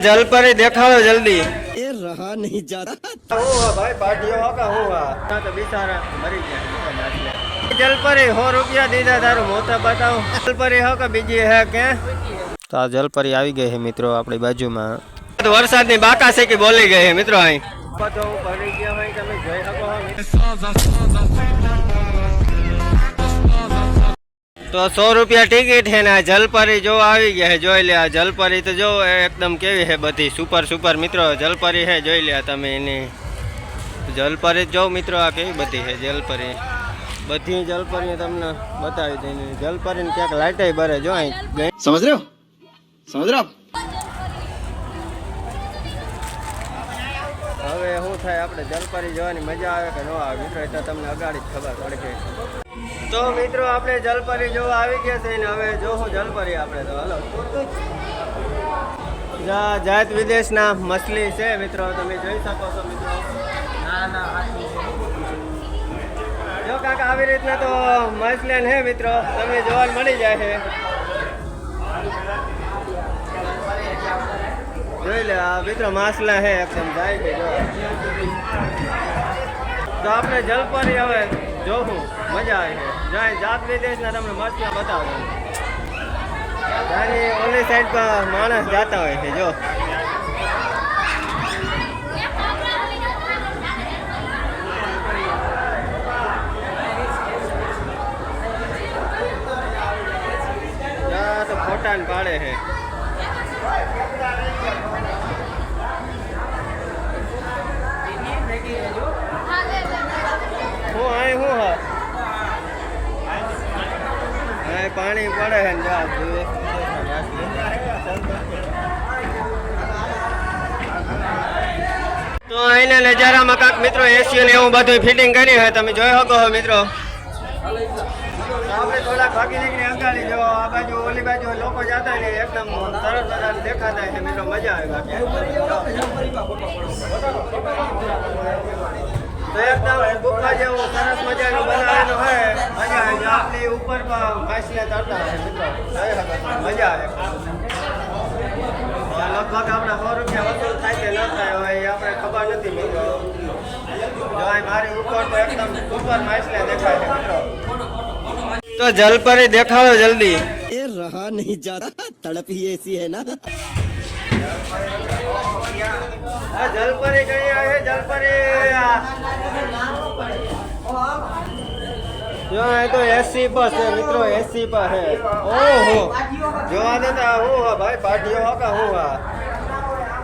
जलपरी देखाओ जल्दी। ये रहा नहीं जाता। भाई पार्टियों होगा हुआ तो बेचारा मरी गया। जलपरी 100 रुपया दीदा तारू मोता बताओ। जलपरी होगा बीजी है क्या? तो आ जलपरी આવી ગઈ છે મિત્રો આપણી બાજુમાં। તો વરસાદની બાકા છે કે બોલી ગઈ છે મિત્રો અહીં બધો ભરી ગયા હોય તમે જોઈ શકો। तो 100 रुपया टिकट है ना। जलपरी जो આવી ગયા है જોઈ લે। આ જલપરી તો જો એકદમ કેવી है બધી सुपर सुपर मित्रों जलपरी है જોઈ લે તમે એની जलपरी जो मित्रों आ केवी बधी है जलपरी बधी जलपरी તમને બતાવી દઈને। जलपरी ने ક્યાંક લાઈટ બરે જો અહીં समझ रहे हो હવે શું થાય આપણે जलपरी જોવાની મજા આવે કે ન આવે મિત્રો એટલે તમને અગાડી ખબર પડે। तो मित्रों आपने जलपरी जो આવી ગયા છે ને હવે જો હું जलपरी આપણે તો હાલો જાત વિદેશના મછલી છે મિત્રો તમે જોઈ શકો છો મિત્રો। ના જો કાકા આવી રીતના તો મછલી હે મિત્રો તમને જોવા મળી જાય છે જોઈ લે। આ મિત્રો માછલા હે એકદમ જાય કે જો તો આપણે जलपरी હવે જોવું મજા આવે છે। જાય જાત વિદેશના તમને મસ્ત બતાવો ત્યાંની ઓલી સાઈડ પર માણસ જતા હોય છે જો તો ફોટા ને પાડે છે। હું આય હું હા पानी पड़े है तो अहींने नजारा में काक मित्रों एसी ने एवं बधुं फिटिंग करी है तमे जोई शको हो मित्रों। આપણે થોડા ભાગી નીકળી અંગાડી જો આ બાજુ ઓલી બાજુ લોકો જતા ને એકદમ સરસ સરસ દેખાતા છે મિત્રો મજા આવે બાકી तो एकदम गुफा જેવું સરસ મજાનું બનાવેલું છે મજા આવે આપણી ઉપર માછલી તરતા હોય મિત્રો મજા આવે। લગભગ આપણે 100 રૂપિયા વસૂલ થાય કે ન થાય હોય એ આપણે ખબર નથી મિત્રો। જો આ મારી ઉપર તો એકદમ સુપર માછલી દેખાય છે મિત્રો। तो जलपरी देखाओ जल्दी। ये रहा नहीं जाता तड़प ही ऐसी है ना। जलपरी कहीं है जलपरी जो है तो एसी पर है मित्रों एसी पर है। ओहो जो देता हूँ भाई पार्टियों होगा हुआ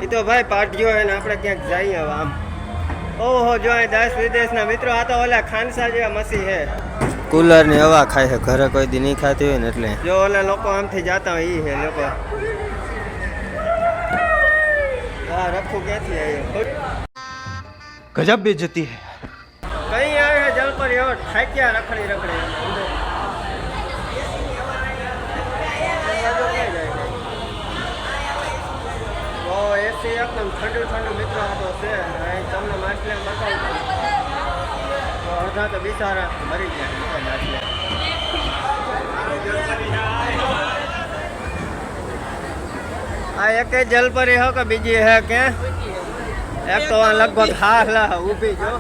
ये तो भाई पार्टियों है ना अपने क्या जाइए आम। ओहो जो है देश विदेश ना मित्रों आ तो ओला खानसा जो मसी है कूलर ने हवा खाए है घरे कोई दी नहीं खाती हुई ने એટલે जो ओला लोग आम थी जाता है ये है लोग रखो क्या थी गजब बेइज्जती है। कहीं आए है जलपरी और ठाकिया रखड़ी रखड़ी वो ऐसे एकदम ठंडू ठंडू मित्र तो से તમને માછલી બતાવું તો અડધા તો બિચારા મરી ગયા માછલી। આ એક जलपरी हो કે બીજી है કે एक तो लगभग हाथ ला ऊभी जो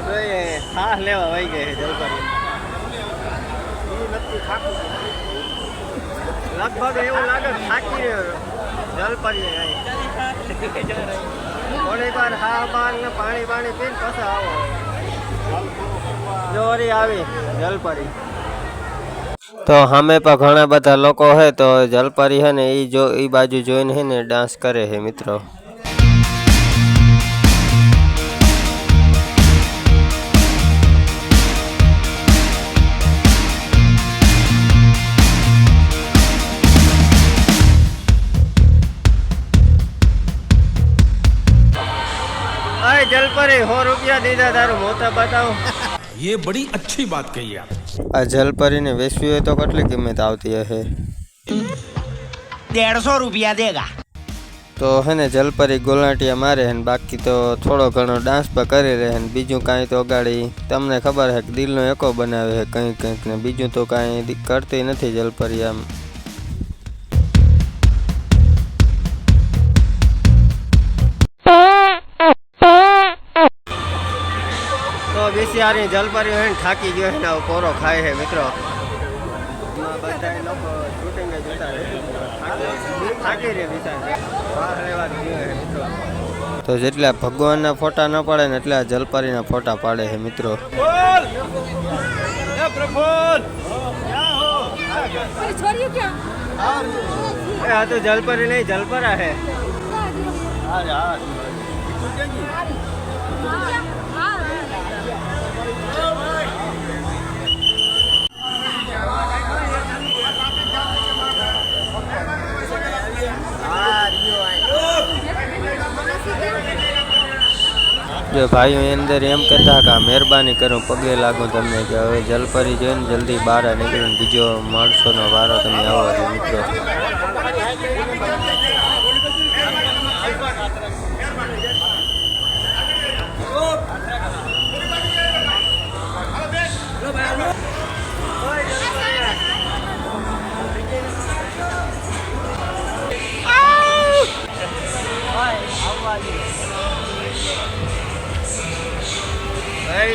तो ये हाथ लेवा वही गए जलपरी लगभग એવું લાગે થાકી जलपरी થોડી વાર હા બાર ને પાણી પાણી પીને પછી આવો જોરી આવી जलपरी। तो हमें पर घना बधा लोको है तो जलपरी है ने जो ई बाजू जोईने है ने डांस करे है मित्रों। अरे जलपरी 100 रुपया दीदा तारू मोता बताओ। ये बड़ी अच्छी बात कही आप। आ जलपरी ने वेचवी हो तो કેટલી કિંમત આવતી હશે? 150 रुपया देगा। तो है ने जलपरी गोलाटिया मारे है बाकी तो थोड़ो घणो डांस पर करे रहे बीजू कहीं तो अगाड़ी तमने खबर है कि दिल नो एको बनावे है कहीं कहीं ने बीजू तो कहीं करती नहीं जलपरी आम। હોશિયારી જલપરી હોય ને થાકી ગયો છે ને આવો પોરો ખાય છે મિત્રો. બધા લોકો શૂટિંગ જોતા થાકી રહે બિચારા બહાર લેવા ગયો છે મિત્રો. તો જેટલા ભગવાનના ફોટા ન પાડે ને એટલા જલપરીના ફોટા પાડે છે મિત્રો. આ તો જલપરી નહીં જલપરા है. જો ભાઈઓ અંદર એમ કહેતા કે મહેરબાની કરું પગે લાગું તમને કે હવે જલપરી જોઈને જલ્દી બહાર નીકળીને બીજો માણસોનો વારો તમે આવો છો મિત્રો.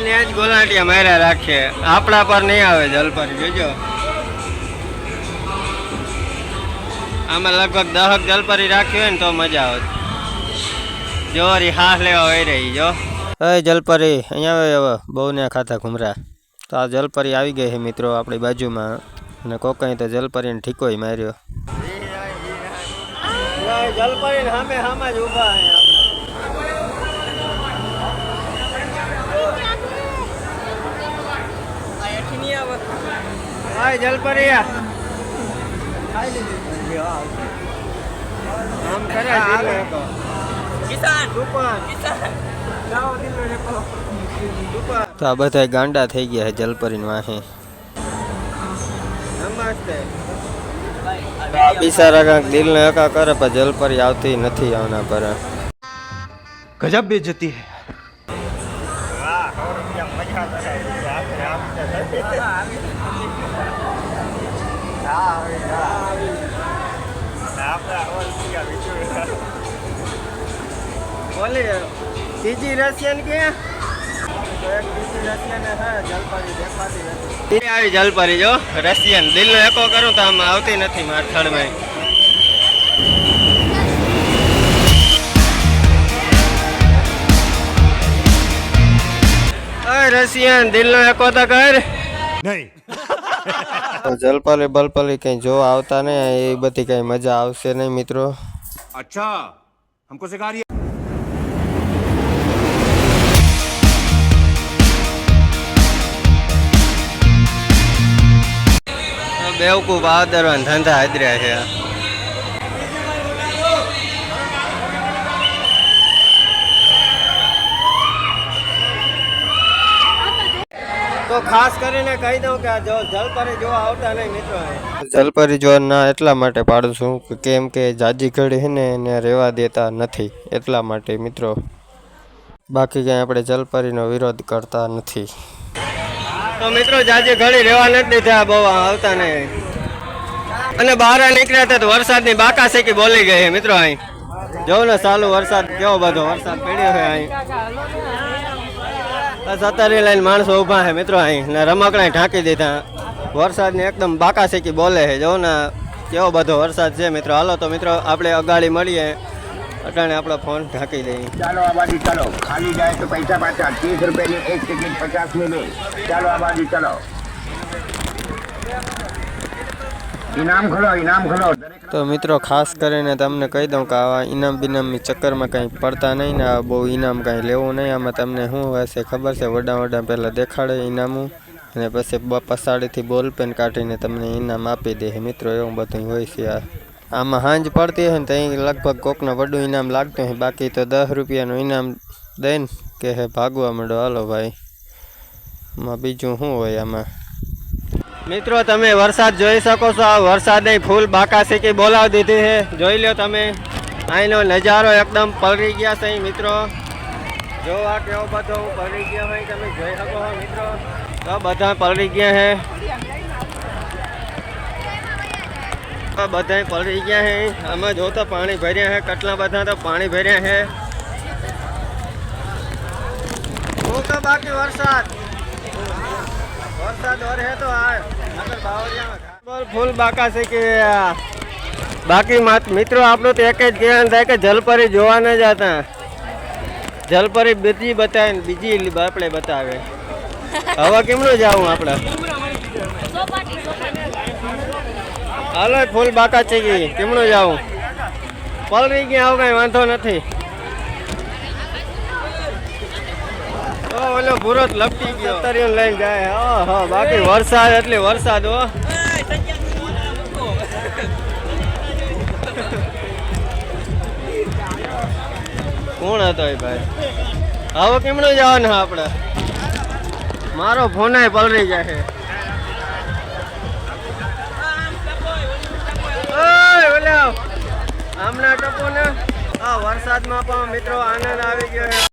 ને જ ગોલાટિયા માર્યા રાખે આપણા પર નહીં આવે જલપરી જોજો. આમાં લગભગ 10 જલપરી રાખી હોય ને તો મજા આવે. જોરી હાથ લેવા હોય રહી જો. જલપરી અહીંયા આવે હવે બહુ ને ખાતા ઘુમરા. તો આ જલપરી આવી ગઈ છે મિત્રો આપણી બાજુમાં અને કોકાઈ તો જલપરીને ઠીકોય માર્યો. જલપરી સામે સામે જ ઊભા છે. હાય જલપરિયા આમ કરે તો આ બધા ગાંડા થઈ ગયા છે જલપરીને વાહે. બિચારા કાંક દિલ ને એકા કરે પણ જલપરી આવતી નથી આવના પર. गजब बेइज्जती है. बोले तीजी रशियन के આવી જલપરી જો રશિયન દિલ નો એકો કરું તો આમ આવતી નથી માર થડમાં. રશિયન દિલ નો એકો તો કર નહીં. જલપરી બલપરી કઈ જો આવતા નહીં એ બધી કઈ મજા આવશે નહીં મિત્રો. अच्छा हमको सिखा रही है. બેવકૂફ આવદરવાન ધંધા હાજર્યા છે. તો ખાસ કરીને કહી દઉં કે આ જો જલપરી જોવા આવતા નહીં મિત્રો. જલપરી જોવા ના એટલા માટે પાડું છું કે કેમ કે જાજી ઘડી છે ને એને રહેવા દેતા નથી એટલા માટે મિત્રો. બાકી કંઈ આપણે જલપરીનો વિરોધ કરતા નથી. તો મિત્રો જાજી ઘડી રહેવા નથી દીધા બહુ આવતા નહીં. અને બહાર નીકળ્યા હતા તો વરસાદની બાકાશેકી બોલી ગઈ છે મિત્રો. અહીં જોઉં ને ચાલુ વરસાદ કેવો બધો વરસાદ પડ્યો છે. અહીં સત્તરી લઈને માણસો ઊભા છે મિત્રો. અહીં ને રમકડા ઢાંકી દીધા. વરસાદની એકદમ બાકાશેકી બોલે છે. જોઉં ને કેવો બધો વરસાદ છે મિત્રો. હાલો તો મિત્રો આપણે અગાડી મળીએ. અટાણે આપણો ફોન ઢાંકી દઈએ. ચાલો આબાદી ચાલો. ખાલી જાય તો પૈસા પાછા 30 રૂપિયાની એક ટિકિટ 50 ની. ચાલો આબાદી ચાલો. ઇનામ ખોલો. તો મિત્રો ખાસ કરીને તમને કહી દઉં કે આવા ઇનામ બિનામની ચક્કરમાં કંઈ પડતા નહીં ને. આ બહુ ઇનામ કાંઈ લેવું નહીં. આમાં તમને શું હશે ખબર છે? વડા પહેલાં દેખાડે ઇનામું અને પછી પસાડીથી બોલ પેન કાઢીને તમને ઇનામ આપી દે મિત્રો. એવું બધું હોય છે. આમાં હાંજ પડતી હોય ને તો અહીં લગભગ કોકને વડું ઇનામ લાગતું હોય. બાકી તો 10 રૂપિયાનું ઇનામ દઈને કે હે ભાગવા માંડો હાલો ભાઈ. આમાં બીજું શું હોય આમાં? મિત્રો તમે વરસાદ જોઈ શકો છો. આ વરસાદે ફૂલ બાકાશેકી બોલાવી દીધી છે. જોઈ લો તમે અહીંનો નજારો એકદમ પલળી ગયા છે મિત્રો. જો આ કેવો બધો પલળી ગયા હોય તમે જોઈ શકો છો મિત્રો. તો બધા પલળી ગયા છે. બધા પલળી ગયા છે. આમાં જો તો પાણી ભર્યા છે. કેટલા બધા તો પાણી ભર્યા છે. બાકી વરસાદ વરસાદ વરે તો આ નગર બાવળિયામાં ફૂલ બાકા છે કે બાકી મિત્રો આપણું તો એક જ કહેવાનું થાય કે જલપરી જોવા ન જતા. જલપરી બીજી બતાવે ને બીજી આપણે બતાવે. હવે કેમનું જવું આપણે? હાલો ફૂલ બાકા છે કે કેમનું જવું? પલરી ગયા આવું કઈ વાંધો નથી. ઓલો ભૂરો લપટી ગયો તરીને લઈને જાય. ઓહો બાકી વરસાદ એટલે વરસાદ હો. કોણ હતો એ ભાઈ? હવે કેમનું જવાનું આપણે? મારો ફોન પલરી જાય. આમના ટપો ને આ વરસાદમાં પણ મિત્રો આનંદ આવી ગયો.